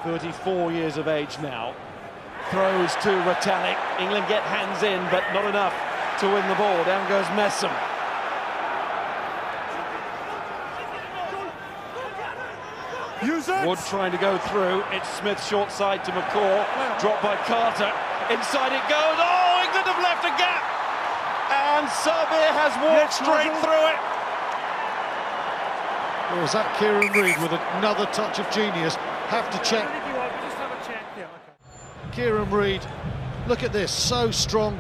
34 years of age now. Throws to Retallick. England get hands in, but not enough to win the ball. Down goes Messam. Wood trying to go through. It's Smith short side to McCaw. Dropped by Carter. Inside it goes. Oh, England have left a gap. And Serbia has walked straight through it. Or was that Kieran Reid with another touch of genius? Have to check. Kieran Reid, look at this, so strong.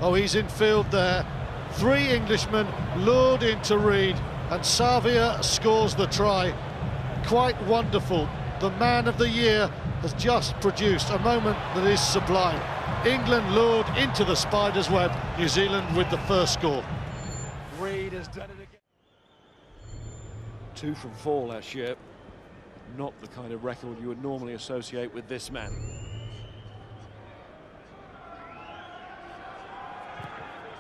Oh, he's in field there. 3 Englishmen lured into Reid, and Serbia scores the try. Quite wonderful. The man of the year has just produced a moment that is sublime. England lured into the spider's web, New Zealand with the first score. Reid has done it again. 2 from 4 last year. Not the kind of record you would normally associate with this man.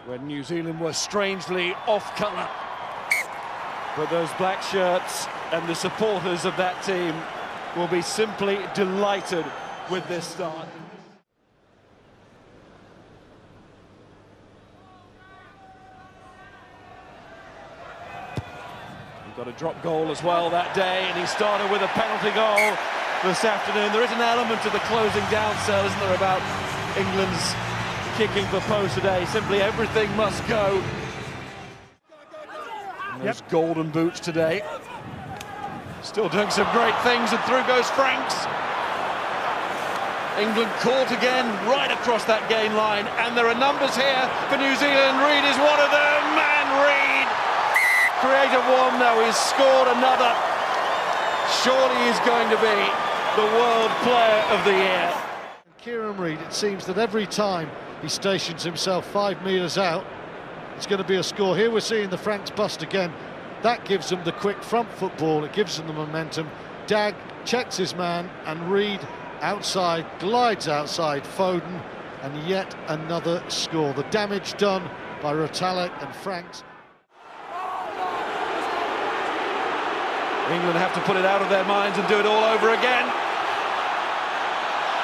When New Zealand were strangely off-colour. But those black shirts and the supporters of that team will be simply delighted with this start. We've got a drop goal as well that day, and he started with a penalty goal this afternoon. There is an element to the closing down cell, isn't there, about England's kicking for post today. Simply everything must go. Those golden boots today. Still doing some great things, and through goes Franks. England caught again right across that gain line, and there are numbers here for New Zealand. Reid is one of them, and Reid created one, now he's scored another. Surely he's going to be the World Player of the Year. Kieran Reid, it seems that every time he stations himself 5 metres out, it's going to be a score. Here we're seeing the Franks bust again. That gives them the quick front football, it gives them the momentum. Dag checks his man, and Reid outside, glides outside Foden, and yet another score. The damage done by Retallick and Franks. England have to put it out of their minds and do it all over again.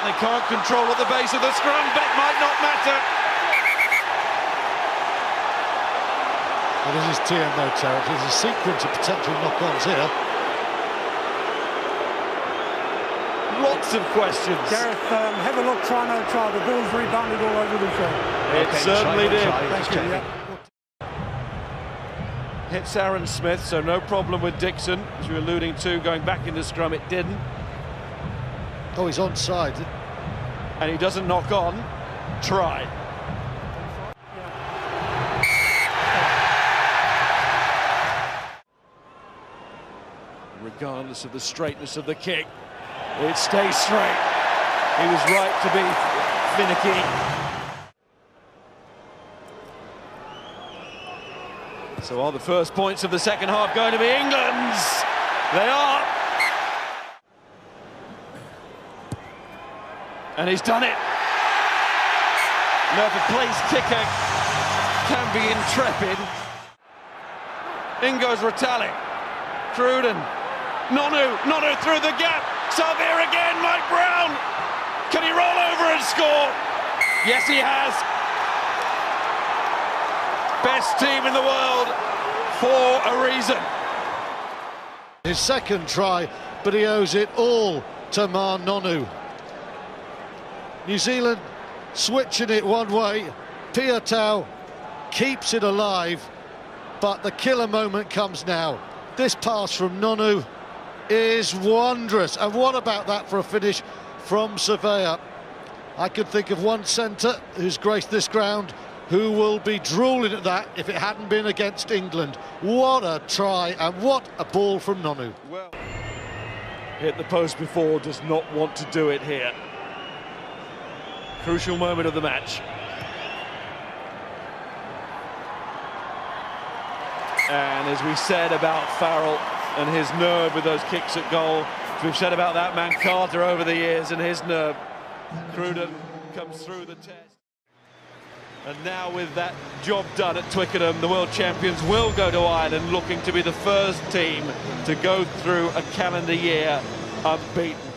They can't control at the base of the scrum, but it might not matter. Well, this is TMO territory. There's a sequence of potential knock-ons here. Lots of questions. Gareth, have a look, try no try. The ball's rebounded all over the field. It certainly did. Thank you. Yeah. Hits Aaron Smith, so no problem with Dixon, as you were alluding to, going back into scrum. It didn't. Oh, he's onside. And he doesn't knock on. Try. Regardless of the straightness of the kick, it stays straight. He was right to be finicky. So are the first points of the second half going to be England's? They are. And he's done it. Now the place kicker can be intrepid. In goes Retallick. Cruden. Nonu through the gap. Serbia again, Mike Brown. Can he roll over and score? Yes, he has. Best team in the world for a reason. His second try, but he owes it all to Mar Nonu. New Zealand switching it one way. Piatau keeps it alive, but the killer moment comes now. This pass from Nonu is wondrous. And what about that for a finish from Surveyor? I could think of one centre who's graced this ground who will be drooling at that if it hadn't been against England. What a try, and what a ball from Nonu. Well, hit the post before, does not want to do it here. Crucial moment of the match. And as we said about Farrell and his nerve with those kicks at goal, as we've said about that man Carter over the years and his nerve, Cruden comes through the test. And now with that job done at Twickenham, the world champions will go to Ireland looking to be the first team to go through a calendar year unbeaten.